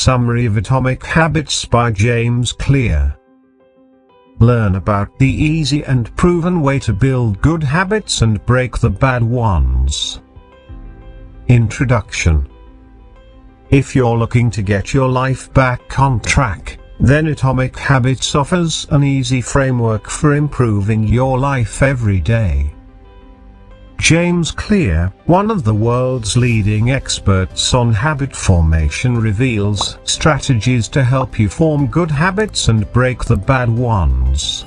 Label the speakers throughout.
Speaker 1: summary of Atomic Habits by James Clear. Learn about the easy and proven way to build good habits and break the bad ones. Introduction. If you're looking to get your life back on track, then Atomic Habits offers an easy framework for improving your life every day. James Clear, one of the world's leading experts on habit formation, reveals strategies to help you form good habits and break the bad ones.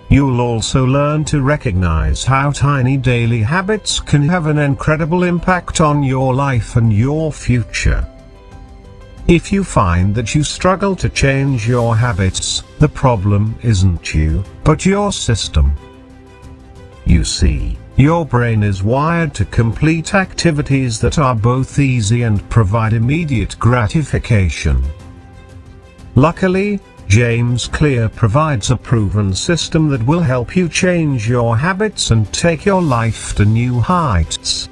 Speaker 1: You'll also learn to recognize how tiny daily habits can have an incredible impact on your life and your future. If you find that you struggle to change your habits, the problem isn't you, but your system. You see, your brain is wired to complete activities that are both easy and provide immediate gratification. Luckily, James Clear provides a proven system that will help you change your habits and take your life to new heights.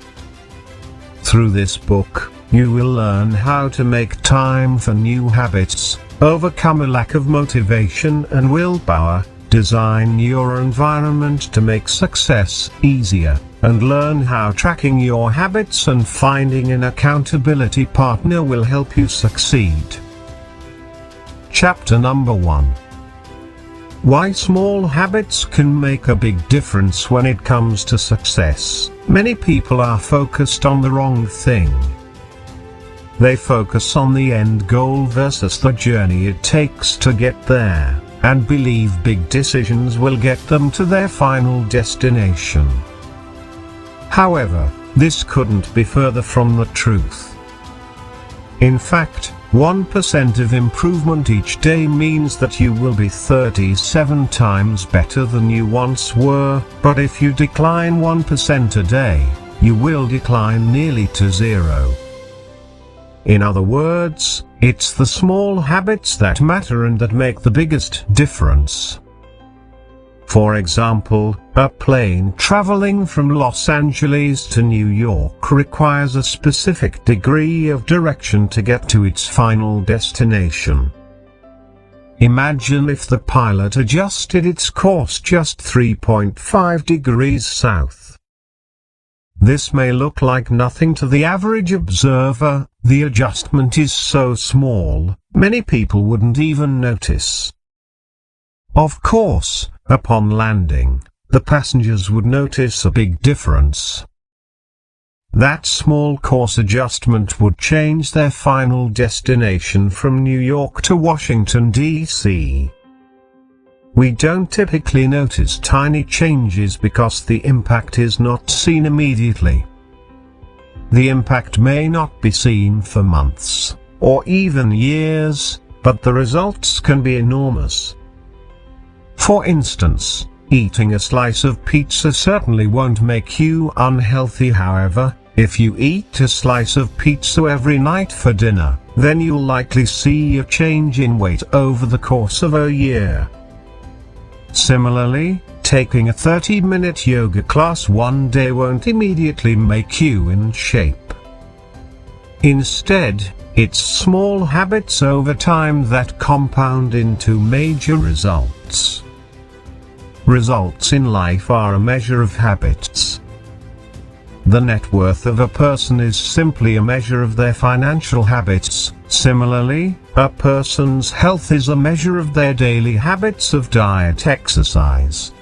Speaker 1: Through this book, you will learn how to make time for new habits, overcome a lack of motivation and willpower, design your environment to make success easier, and learn how tracking your habits and finding an accountability partner will help you succeed. Chapter number 1. Why small habits can make a big difference when it comes to success. Many people are focused on the wrong thing. They focus on the end goal versus the journey it takes to get there, and believe big decisions will get them to their final destination. However, this couldn't be further from the truth. In fact, 1% of improvement each day means that you will be 37 times better than you once were, but if you decline 1% a day, you will decline nearly to zero. In other words, it's the small habits that matter and that make the biggest difference. For example, a plane traveling from Los Angeles to New York requires a specific degree of direction to get to its final destination. Imagine if the pilot adjusted its course just 3.5 degrees south. This may look like nothing to the average observer. The adjustment is so small, many people wouldn't even notice. Of course, upon landing, the passengers would notice a big difference. That small course adjustment would change their final destination from New York to Washington, D.C. We don't typically notice tiny changes because the impact is not seen immediately. The impact may not be seen for months, or even years, but the results can be enormous. For instance, eating a slice of pizza certainly won't make you unhealthy. However, if you eat a slice of pizza every night for dinner, then you'll likely see a change in weight over the course of a year. Similarly, taking a 30-minute yoga class one day won't immediately make you in shape. Instead, it's small habits over time that compound into major results. Results in life are a measure of habits. The net worth of a person is simply a measure of their financial habits. Similarly, a person's health is a measure of their daily habits of diet, exercise.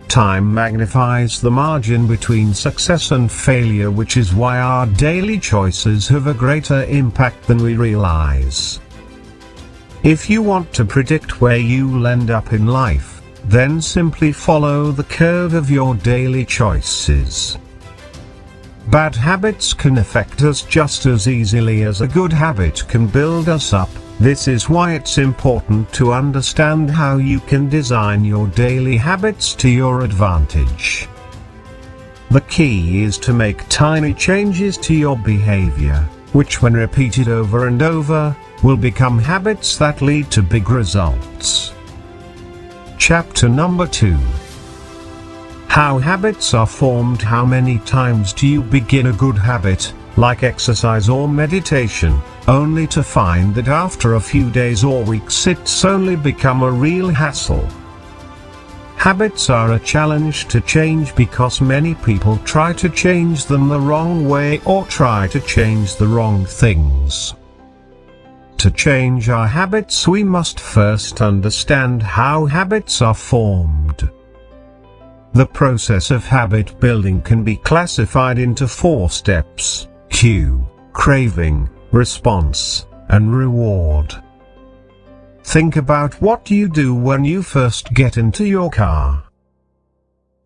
Speaker 1: Time magnifies the margin between success and failure, which is why our daily choices have a greater impact than we realize. If you want to predict where you'll end up in life, then simply follow the curve of your daily choices. Bad habits can affect us just as easily as a good habit can build us up. This is why it's important to understand how you can design your daily habits to your advantage. The key is to make tiny changes to your behavior, which when repeated over and over, will become habits that lead to big results. Chapter number 2. How habits are formed. How many times do you begin a good habit, like exercise or meditation, only to find that after a few days or weeks it's only become a real hassle. Habits are a challenge to change because many people try to change them the wrong way or try to change the wrong things. To change our habits, we must first understand how habits are formed. The process of habit building can be classified into 4 steps: cue, craving, response, and reward. Think about what you do when you first get into your car.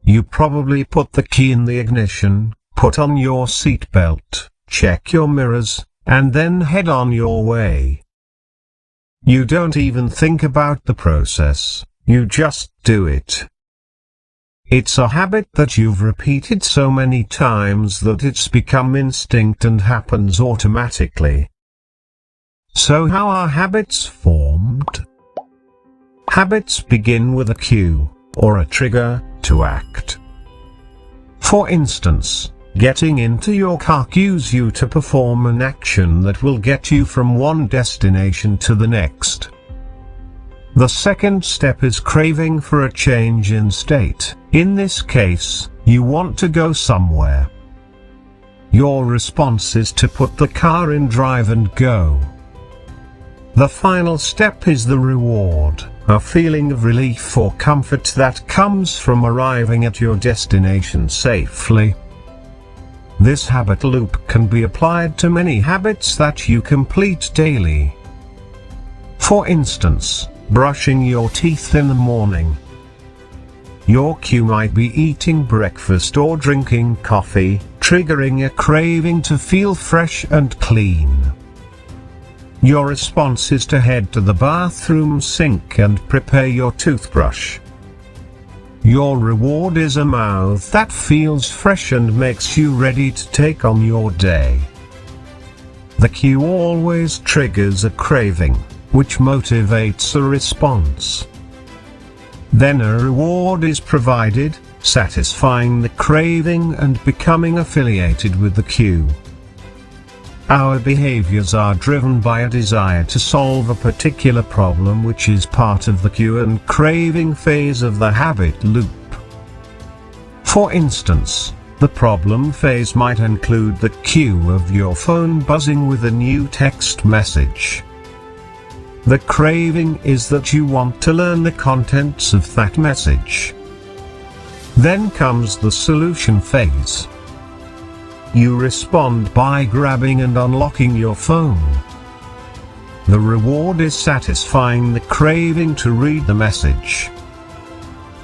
Speaker 1: You probably put the key in the ignition, put on your seatbelt, check your mirrors, and then head on your way. You don't even think about the process, you just do it. It's a habit that you've repeated so many times that it's become instinct and happens automatically. So how are habits formed? Habits begin with a cue, or a trigger, to act. For instance, getting into your car cues you to perform an action that will get you from one destination to the next. The second step is craving for a change in state. In this case, you want to go somewhere. Your response is to put the car in drive and go. The final step is the reward, a feeling of relief or comfort that comes from arriving at your destination safely. This habit loop can be applied to many habits that you complete daily. For instance, brushing your teeth in the morning. Your cue might be eating breakfast or drinking coffee, triggering a craving to feel fresh and clean. Your response is to head to the bathroom sink and prepare your toothbrush. Your reward is a mouth that feels fresh and makes you ready to take on your day. The cue always triggers a craving, which motivates a response. Then a reward is provided, satisfying the craving and becoming affiliated with the cue. Our behaviors are driven by a desire to solve a particular problem, which is part of the cue and craving phase of the habit loop. For instance, the problem phase might include the cue of your phone buzzing with a new text message. The craving is that you want to learn the contents of that message. Then comes the solution phase. You respond by grabbing and unlocking your phone. The reward is satisfying the craving to read the message.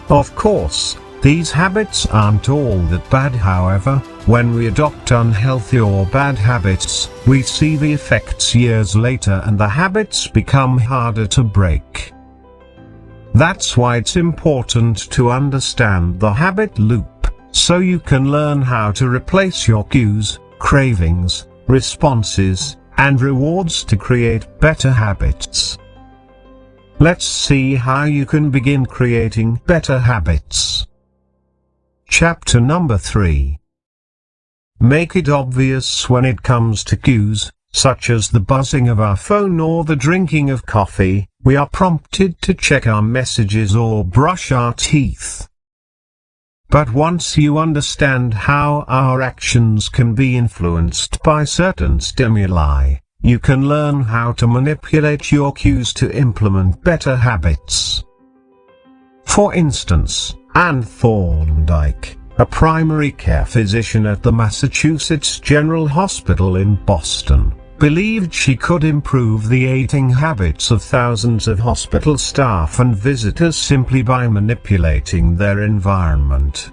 Speaker 1: Of course, these habits aren't all that bad. However, when we adopt unhealthy or bad habits, we see the effects years later and the habits become harder to break. That's why it's important to understand the habit loop, so you can learn how to replace your cues, cravings, responses, and rewards to create better habits. Let's see how you can begin creating better habits. Chapter number 3. Make it obvious when it comes to cues, such as the buzzing of our phone or the drinking of coffee, we are prompted to check our messages or brush our teeth. But once you understand how our actions can be influenced by certain stimuli, you can learn how to manipulate your cues to implement better habits. For instance, Anne Thorndike, a primary care physician at the Massachusetts General Hospital in Boston, believed she could improve the eating habits of thousands of hospital staff and visitors simply by manipulating their environment.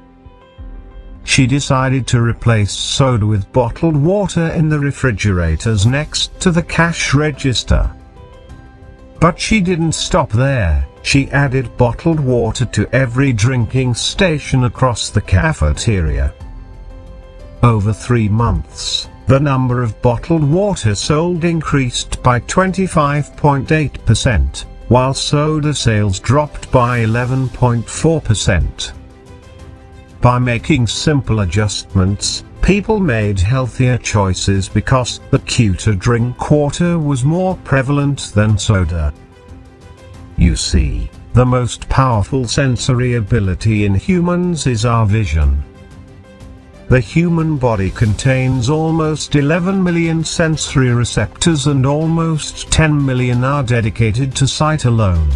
Speaker 1: She decided to replace soda with bottled water in the refrigerators next to the cash register. But she didn't stop there. She added bottled water to every drinking station across the cafeteria. Over 3 months, the number of bottled water sold increased by 25.8%, while soda sales dropped by 11.4%. By making simple adjustments, People made healthier choices because the cue to drink water was more prevalent than soda. You see, the most powerful sensory ability in humans is our vision. The human body contains almost 11 million sensory receptors and almost 10 million are dedicated to sight alone.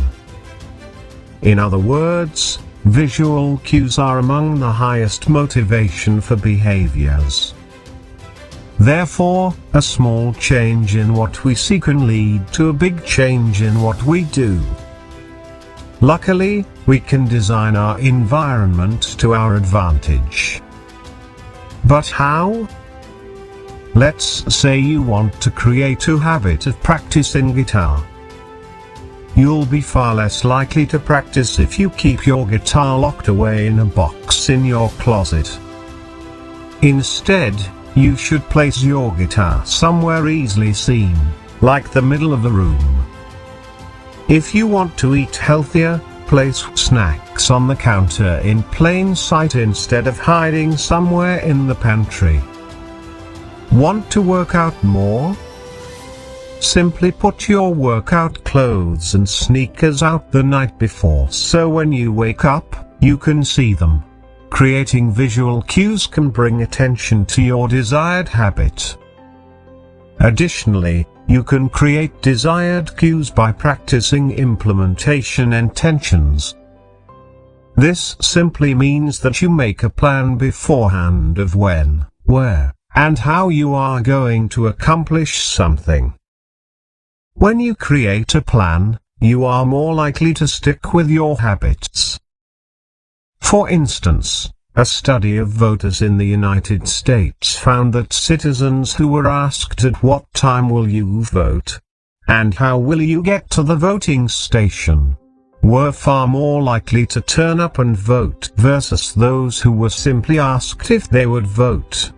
Speaker 1: In other words, visual cues are among the highest motivation for behaviors. Therefore, a small change in what we see can lead to a big change in what we do. Luckily, we can design our environment to our advantage. But how? Let's say you want to create a habit of practicing guitar. You'll be far less likely to practice if you keep your guitar locked away in a box in your closet. Instead, you should place your guitar somewhere easily seen, like the middle of the room. If you want to eat healthier, place snacks on the counter in plain sight instead of hiding somewhere in the pantry. Want to work out more? Simply put your workout clothes and sneakers out the night before so when you wake up, you can see them. Creating visual cues can bring attention to your desired habit. Additionally, you can create desired cues by practicing implementation intentions. This simply means that you make a plan beforehand of when, where, and how you are going to accomplish something. When you create a plan, you are more likely to stick with your habits. For instance, a study of voters in the United States found that citizens who were asked at what time will you vote, and how will you get to the voting station, were far more likely to turn up and vote versus those who were simply asked if they would vote.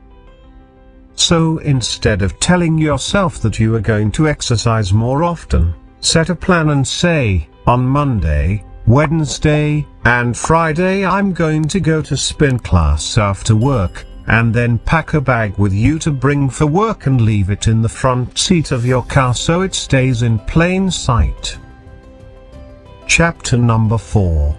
Speaker 1: So instead of telling yourself that you are going to exercise more often, set a plan and say, on Monday, Wednesday, and Friday I'm going to go to spin class after work, and then pack a bag with you to bring for work and leave it in the front seat of your car so it stays in plain sight. Chapter number 4.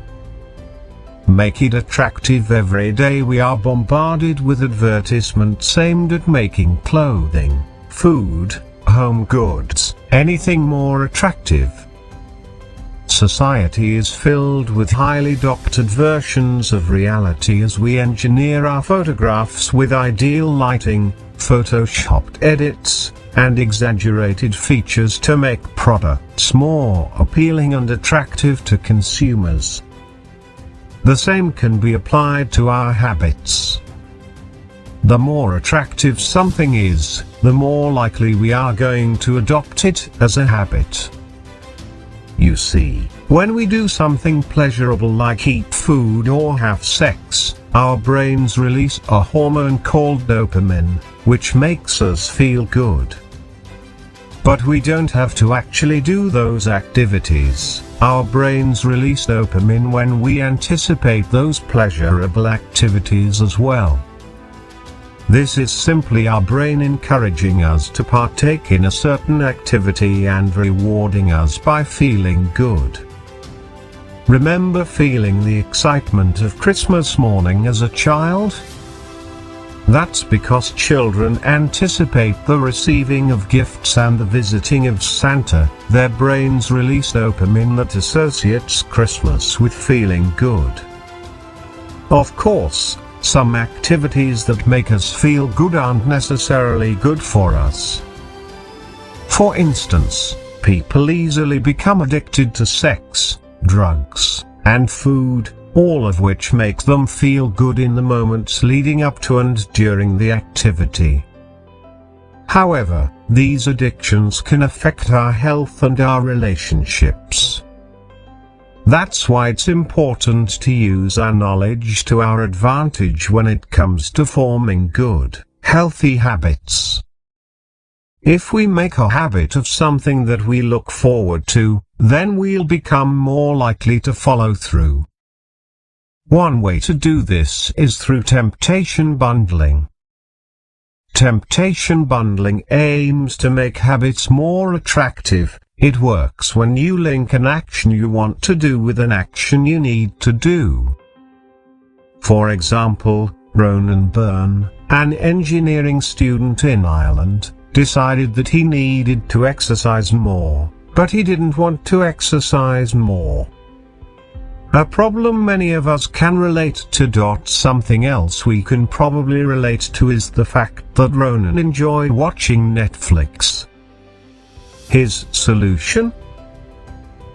Speaker 1: Make it attractive. Every day we are bombarded with advertisements aimed at making clothing, food, home goods, anything more attractive. Society is filled with highly doctored versions of reality as we engineer our photographs with ideal lighting, photoshopped edits, and exaggerated features to make products more appealing and attractive to consumers. The same can be applied to our habits. The more attractive something is, the more likely we are going to adopt it as a habit. You see, when we do something pleasurable like eat food or have sex, our brains release a hormone called dopamine, which makes us feel good. But we don't have to actually do those activities. Our brains release dopamine when we anticipate those pleasurable activities as well. This is simply our brain encouraging us to partake in a certain activity and rewarding us by feeling good. Remember feeling the excitement of Christmas morning as a child? That's because children anticipate the receiving of gifts and the visiting of Santa. Their brains release dopamine that associates Christmas with feeling good. Of course, some activities that make us feel good aren't necessarily good for us. For instance, people easily become addicted to sex, drugs, and food, all of which make them feel good in the moments leading up to and during the activity. However, these addictions can affect our health and our relationships. That's why it's important to use our knowledge to our advantage when it comes to forming good, healthy habits. If we make a habit of something that we look forward to, then we'll become more likely to follow through. One way to do this is through temptation bundling. Temptation bundling aims to make habits more attractive. It works when you link an action you want to do with an action you need to do. For example, Ronan Byrne, an engineering student in Ireland, decided that he needed to exercise more, but he didn't want to exercise more. A problem many of us can relate to. Something else we can probably relate to is the fact that Ronan enjoyed watching Netflix. His solution?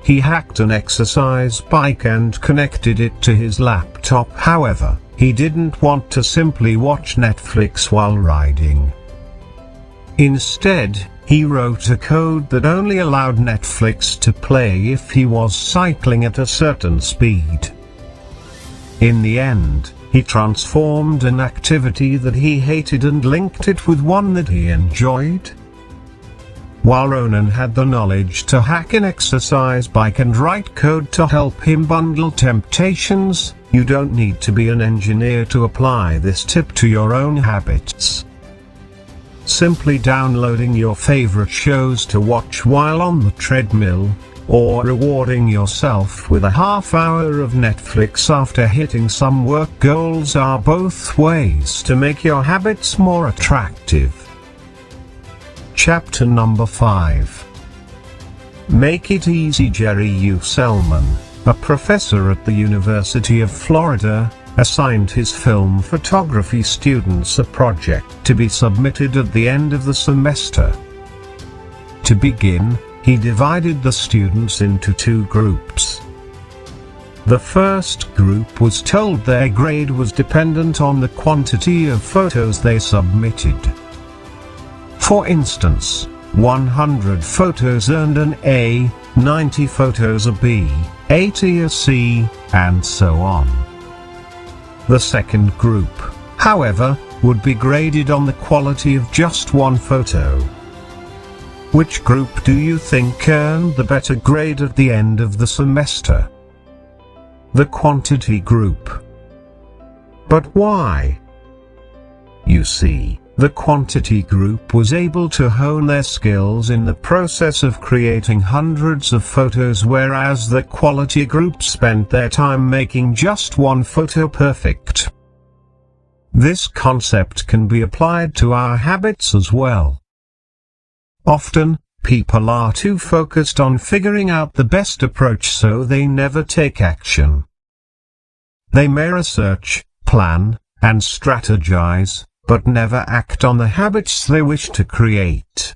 Speaker 1: He hacked an exercise bike and connected it to his laptop. However, he didn't want to simply watch Netflix while riding. Instead, he wrote a code that only allowed Netflix to play if he was cycling at a certain speed. In the end, he transformed an activity that he hated and linked it with one that he enjoyed. While Ronan had the knowledge to hack an exercise bike and write code to help him bundle temptations, you don't need to be an engineer to apply this tip to your own habits. Simply downloading your favorite shows to watch while on the treadmill, or rewarding yourself with a half hour of Netflix after hitting some work goals are both ways to make your habits more attractive. Chapter number 5. Make it easy. Jerry U. Selman, a professor at the University of Florida, assigned his film photography students a project to be submitted at the end of the semester. To begin, he divided the students into 2 groups. The first group was told their grade was dependent on the quantity of photos they submitted. For instance, 100 photos earned an A, 90 photos a B, 80 a C, and so on. The second group, however, would be graded on the quality of just 1 photo. Which group do you think earned the better grade at the end of the semester? The quantity group. But why? You see, the quantity group was able to hone their skills in the process of creating hundreds of photos, whereas the quality group spent their time making just 1 photo perfect. This concept can be applied to our habits as well. Often, people are too focused on figuring out the best approach, so they never take action. They may research, plan, and strategize, but never act on the habits they wish to create.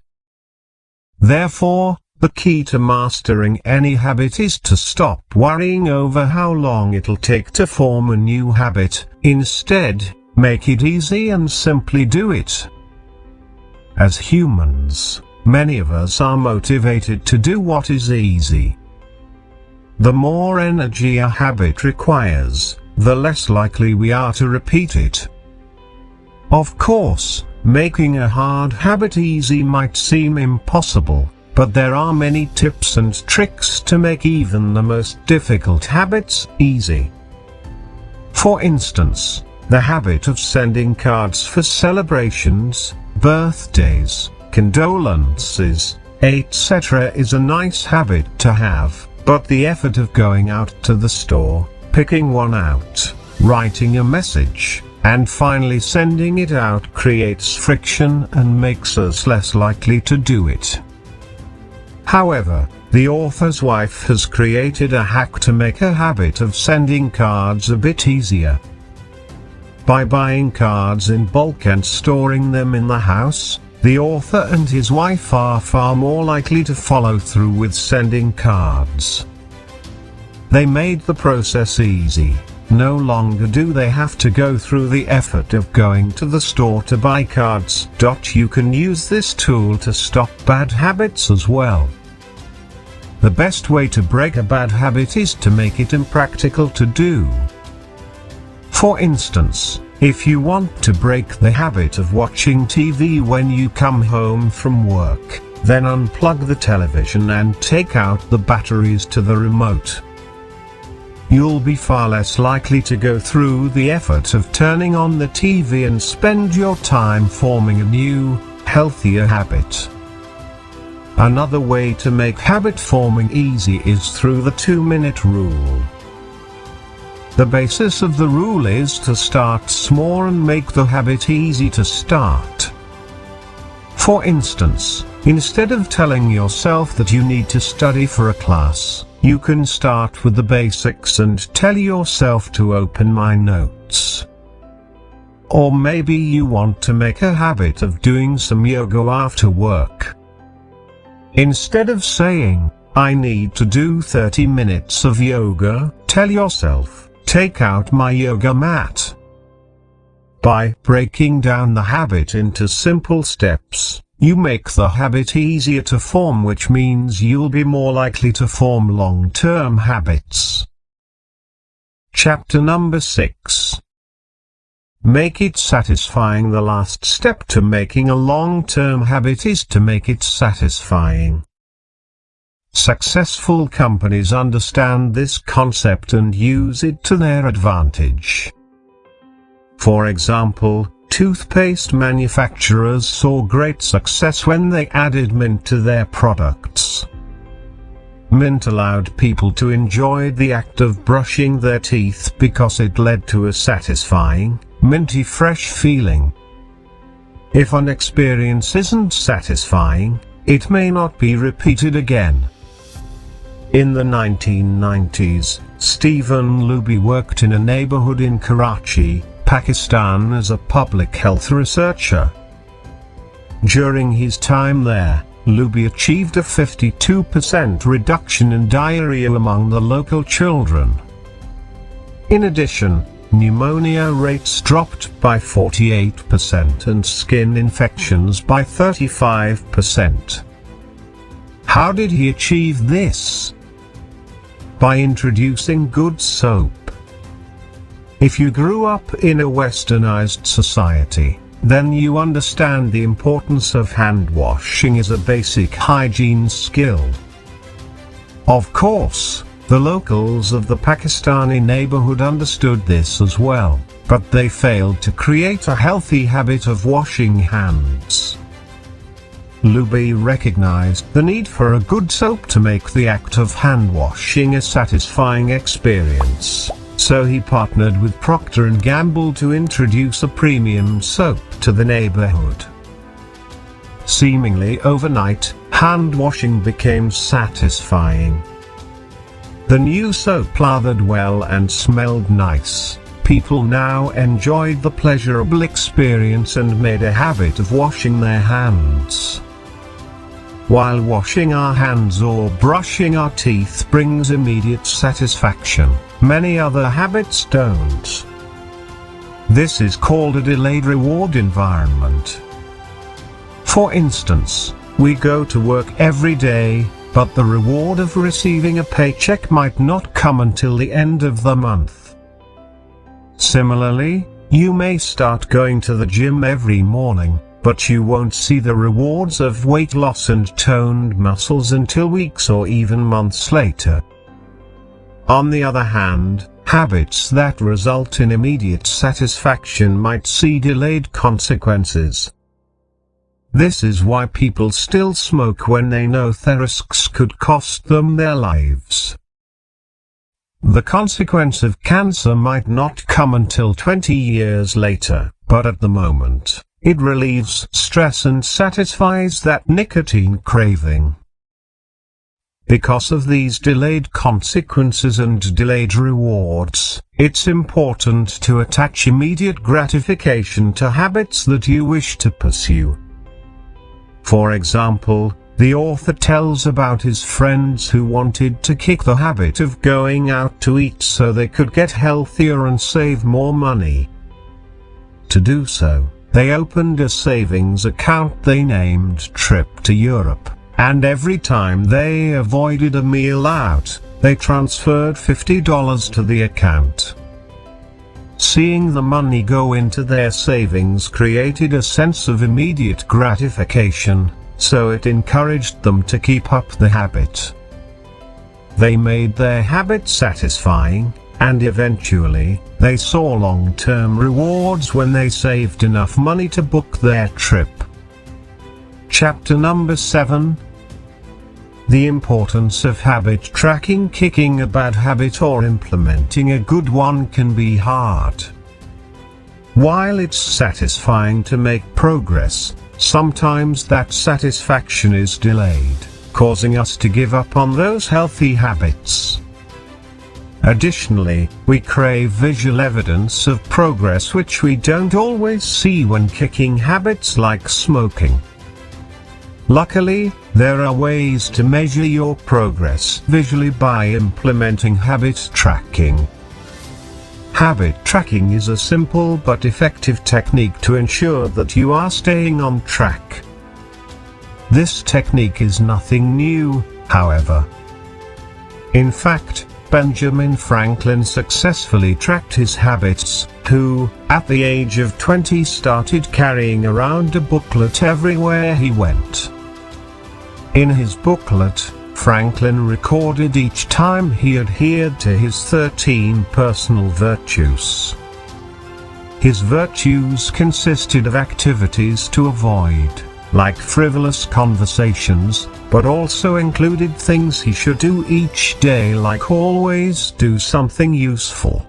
Speaker 1: Therefore, the key to mastering any habit is to stop worrying over how long it'll take to form a new habit. Instead, make it easy and simply do it. As humans, many of us are motivated to do what is easy. The more energy a habit requires, the less likely we are to repeat it. Of course, making a hard habit easy might seem impossible, but there are many tips and tricks to make even the most difficult habits easy. For instance, the habit of sending cards for celebrations, birthdays, condolences, etc. is a nice habit to have, but the effort of going out to the store, picking one out, writing a message, and finally sending it out creates friction and makes us less likely to do it. However, the author's wife has created a hack to make a habit of sending cards a bit easier. By buying cards in bulk and storing them in the house, the author and his wife are far more likely to follow through with sending cards. They made the process easy. No longer do they have to go through the effort of going to the store to buy cards. You can use this tool to stop bad habits as well. The best way to break a bad habit is to make it impractical to do. For instance, if you want to break the habit of watching TV when you come home from work, then unplug the television and take out the batteries to the remote. you'll be far less likely to go through the effort of turning on the TV and spend your time forming a new, healthier habit. Another way to make habit forming easy is through the 2-minute rule. The basis of the rule is to start small and make the habit easy to start. For instance, instead of telling yourself that you need to study for a class, you can start with the basics and tell yourself to open my notes. Or maybe you want to make a habit of doing some yoga after work. Instead of saying, I need to do 30 minutes of yoga, tell yourself, take out my yoga mat. By breaking down the habit into simple steps, you make the habit easier to form, which means you'll be more likely to form long-term habits. Chapter number 6. Make it satisfying. The last step to making a long-term habit is to make it satisfying. Successful companies understand this concept and use it to their advantage. For example, toothpaste manufacturers saw great success when they added mint to their products. Mint allowed people to enjoy the act of brushing their teeth because it led to a satisfying, minty fresh feeling. If an experience isn't satisfying, it may not be repeated again. In the 1990s, Stephen Luby worked in a neighborhood in Karachi, Pakistan as a public health researcher. During his time there, Luby achieved a 52% reduction in diarrhea among the local children. In addition, pneumonia rates dropped by 48% and skin infections by 35%. How did he achieve this? By introducing good soap. If you grew up in a westernized society, then you understand the importance of hand washing as a basic hygiene skill. Of course, the locals of the Pakistani neighborhood understood this as well, but they failed to create a healthy habit of washing hands. Luby recognized the need for a good soap to make the act of hand washing a satisfying experience, so he partnered with Procter & Gamble to introduce a premium soap to the neighborhood. Seemingly overnight, hand washing became satisfying. The new soap lathered well and smelled nice. People now enjoyed the pleasurable experience and made a habit of washing their hands. While washing our hands or brushing our teeth brings immediate satisfaction, many other habits don't. This is called a delayed reward environment. For instance, we go to work every day, but the reward of receiving a paycheck might not come until the end of the month. Similarly, you may start going to the gym every morning, but you won't see the rewards of weight loss and toned muscles until weeks or even months later. On the other hand, habits that result in immediate satisfaction might see delayed consequences. This is why people still smoke when they know the risks could cost them their lives. The consequence of cancer might not come until 20 years later, but at the moment, it relieves stress and satisfies that nicotine craving. Because of these delayed consequences and delayed rewards, it's important to attach immediate gratification to habits that you wish to pursue. For example, the author tells about his friends who wanted to kick the habit of going out to eat so they could get healthier and save more money. To do so, they opened a savings account they named Trip to Europe, and every time they avoided a meal out, they transferred $50 to the account. Seeing the money go into their savings created a sense of immediate gratification, so it encouraged them to keep up the habit. They made their habit satisfying, and eventually, they saw long-term rewards when they saved enough money to book their trip. Chapter number 7. The importance of habit tracking. Kicking a bad habit or implementing a good one can be hard. While it's satisfying to make progress, sometimes that satisfaction is delayed, causing us to give up on those healthy habits. Additionally, we crave visual evidence of progress which we don't always see when kicking habits like smoking. Luckily, there are ways to measure your progress visually by implementing habit tracking. Habit tracking is a simple but effective technique to ensure that you are staying on track. This technique is nothing new, however. In fact, Benjamin Franklin successfully tracked his habits, who, at the age of 20, started carrying around a booklet everywhere he went. In his booklet, Franklin recorded each time he adhered to his 13 personal virtues. His virtues consisted of activities to avoid, like frivolous conversations, but also included things he should do each day, like always do something useful.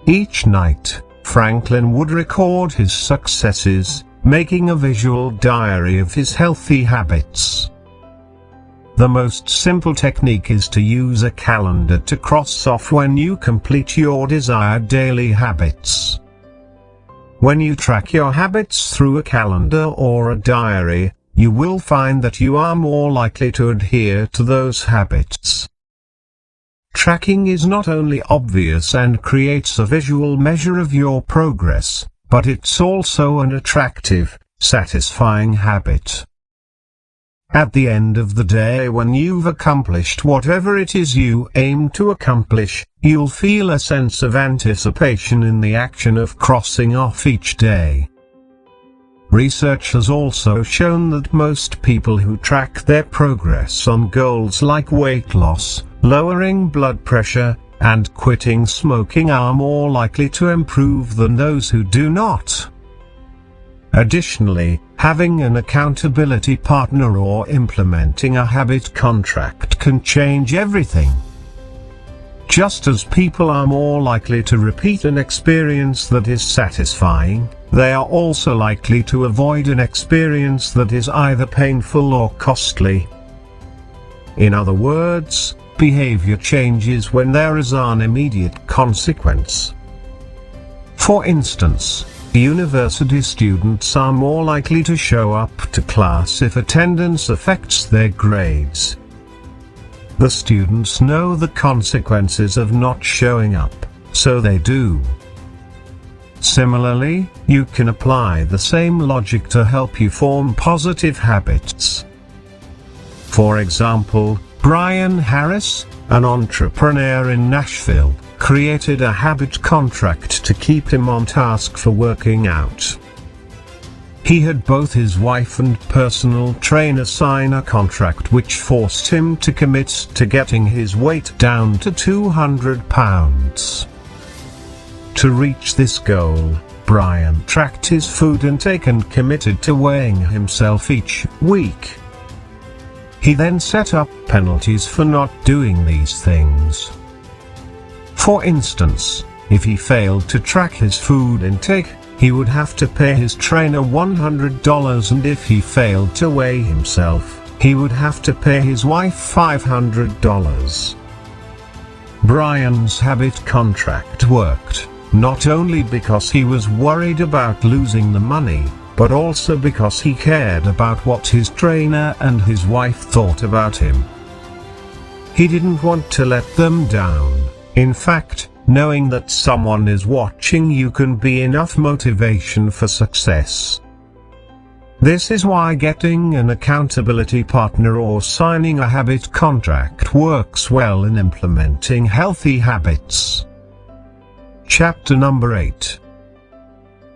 Speaker 1: Each night, Franklin would record his successes, making a visual diary of his healthy habits. The most simple technique is to use a calendar to cross off when you complete your desired daily habits. When you track your habits through a calendar or a diary, you will find that you are more likely to adhere to those habits. Tracking is not only obvious and creates a visual measure of your progress, but it's also an attractive, satisfying habit. At the end of the day, when you've accomplished whatever it is you aim to accomplish, you'll feel a sense of anticipation in the action of crossing off each day. Research has also shown that most people who track their progress on goals like weight loss, lowering blood pressure, and quitting smoking are more likely to improve than those who do not. Additionally, having an accountability partner or implementing a habit contract can change everything. Just as people are more likely to repeat an experience that is satisfying, they are also likely to avoid an experience that is either painful or costly. In other words, behavior changes when there is an immediate consequence. For instance, university students are more likely to show up to class if attendance affects their grades. The students know the consequences of not showing up, so they do. Similarly, you can apply the same logic to help you form positive habits. For example, Brian Harris, an entrepreneur in Nashville, created a habit contract to keep him on task for working out. He had both his wife and personal trainer sign a contract which forced him to commit to getting his weight down to 200 pounds. To reach this goal, Brian tracked his food intake and committed to weighing himself each week. He then set up penalties for not doing these things. For instance, if he failed to track his food intake, he would have to pay his trainer $100, and if he failed to weigh himself, he would have to pay his wife $500. Brian's habit contract worked, not only because he was worried about losing the money, but also because he cared about what his trainer and his wife thought about him. He didn't want to let them down. In fact, knowing that someone is watching you can be enough motivation for success. This is why getting an accountability partner or signing a habit contract works well in implementing healthy habits. Chapter number 8.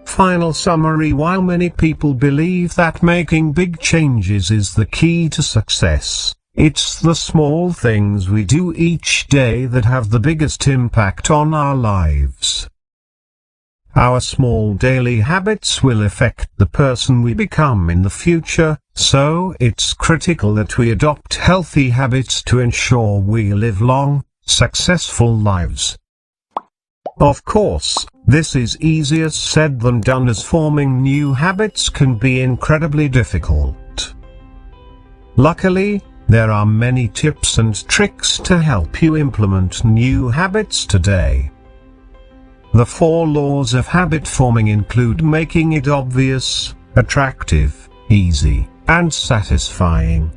Speaker 1: Final summary. While many people believe that making big changes is the key to success, It's the small things we do each day that have the biggest impact on our lives. Our small daily habits will affect the person we become in the future, so it's critical that we adopt healthy habits to ensure we live long, successful lives. Of course, this is easier said than done, as forming new habits can be incredibly difficult. Luckily, there are many tips and tricks to help you implement new habits today. The 4 laws of habit forming include making it obvious, attractive, easy, and satisfying.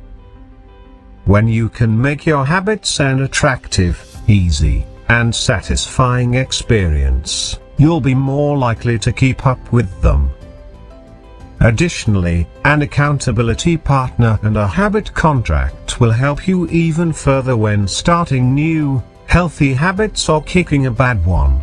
Speaker 1: When you can make your habits an attractive, easy, and satisfying experience, you'll be more likely to keep up with them. Additionally, an accountability partner and a habit contract will help you even further when starting new, healthy habits or kicking a bad one.